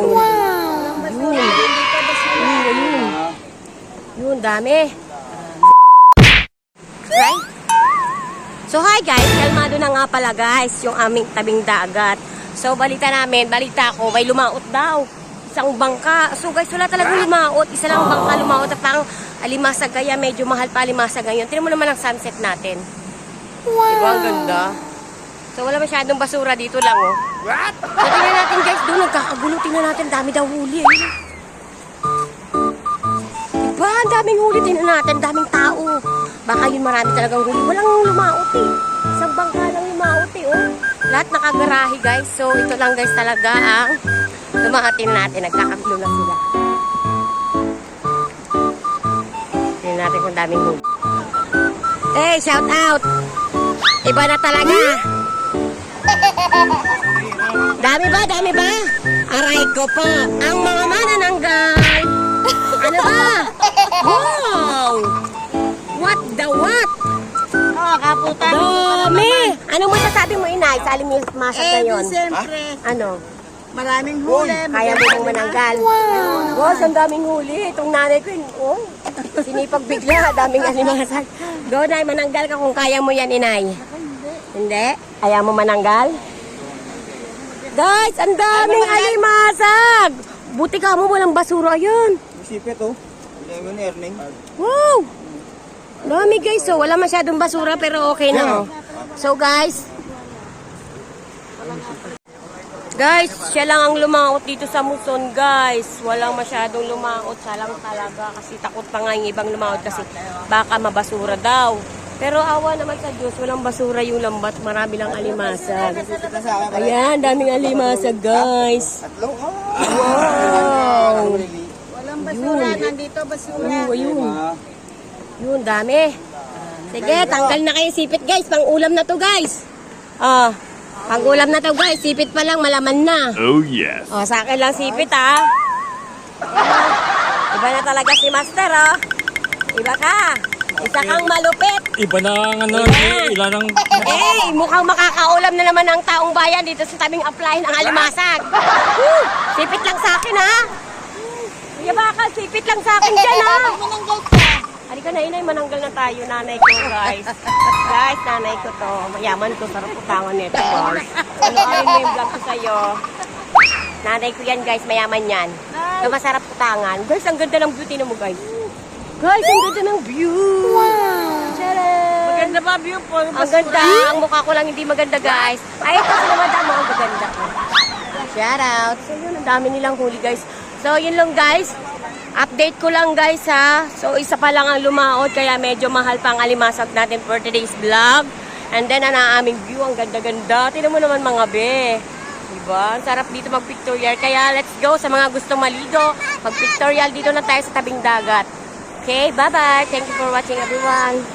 Wow! Yun, dami. Right? So hi guys, kalmado na nga pala guys yung aming tabing dagat. So balita ko, may lumaot daw. Isang bangka. So guys, wala talagang lumaot. Isa lang bangka lumaot at parang alimasag kaya medyo mahal pa alimasag ngayon. Tingnan mo naman ang sunset natin. Wow! Diba ang ganda? So wala masyadong basura dito lang oh. What? So tingnan natin guys, doon nagkakagulo. Tingnan natin, dami daw huli. Diba? Ang daming huli. Tingnan natin, daming tao. Baka yun marami talagang huli. Walang lumaot eh. Isang bangka lang lumaot eh oh. Lahat nakagarahe guys. So ito lang guys talaga ang lumahatin natin. Nagkakagulo na sila. Tingnan natin kung daming huli. Hey, shout out! Iba na talaga. Dami ba? Dami ba? Aray ko po. Ang mga manananggal. Ano ba? Wow! What the what? Oh, kaputan. Dami! Anong masasabi mo, inay? Sa alimasag ngayon? Siyempre. Ano? Maraming huli. Kaya mo nang mananggal. Wow! Wow, ang daming huli. Itong nanay ko, oh, sinipag bigla. Daming alimasag. Go, Nay, mananggal ka kung kaya mo yan, inay. Hindi? Ayaw mo mananggal? Guys, ang daming alimasag! Buti ka mo, walang basura yan. Sipit oh. Hindi earning. Wow! Dami guys, so wala masyadong basura pero okay na. Oh. So guys, siya lang ang lumaot dito sa Muson guys. Walang masyadong lumaot, siya lang talaga kasi takot pa nga yung ibang lumaot kasi baka mabasura daw. Pero awa naman sa Diyos, walang basura yung lambat, marami lang alimasag. Ayan, daming alimasag guys. Wow! Walang basura. Nandito basura. Ayun. Yun, dami. Sige, tanggal na kayo sipit guys. Pang-ulam na to guys. Pang-ulam na to guys. Sipit pa lang, malaman na. Oh yes. Sa akin lang sipit ha. Iba na talaga si Master Iba ka. Isa kang malupit. Iba na ang ano, ilan ang... Mukhang makakaulam na naman ang taong bayan dito sa tabing apply ng alimasag. Sipit lang sa akin ha. Kuya Bakal, sipit lang sa akin dyan ha. Mananggal ka. Halika na, inay, mananggal na tayo, nanay ko, guys. Guys, nanay ko to. Mayaman ko, sarap utangan nito, guys. Ano mo yung vlog ko sa'yo? Nanay ko yan, guys, mayaman yan. So, masarap utangan. Guys, ang ganda ng beauty mo, guys. Guys, ang ganda ng view. Wow! Charan! Maganda ba view po? Ang ganda. Ang mukha ko lang hindi maganda, guys. Ay, ito sila madamo. Ang gaganda ko. Shout out. So, yun, ang dami nilang huli, guys. So, yun lang, guys. Update ko lang guys ha. So isa pa lang ang lumaot kaya medyo mahal pang alimasag natin for today's vlog. And then ang aming view, ang ganda-ganda. Tingnan mo naman mga be. Diba? Ang sarap dito mag-pictorial. Kaya let's go sa mga gustong maligo. Mag-pictorial dito na tayo sa tabing dagat. Okay, bye-bye. Thank you for watching everyone.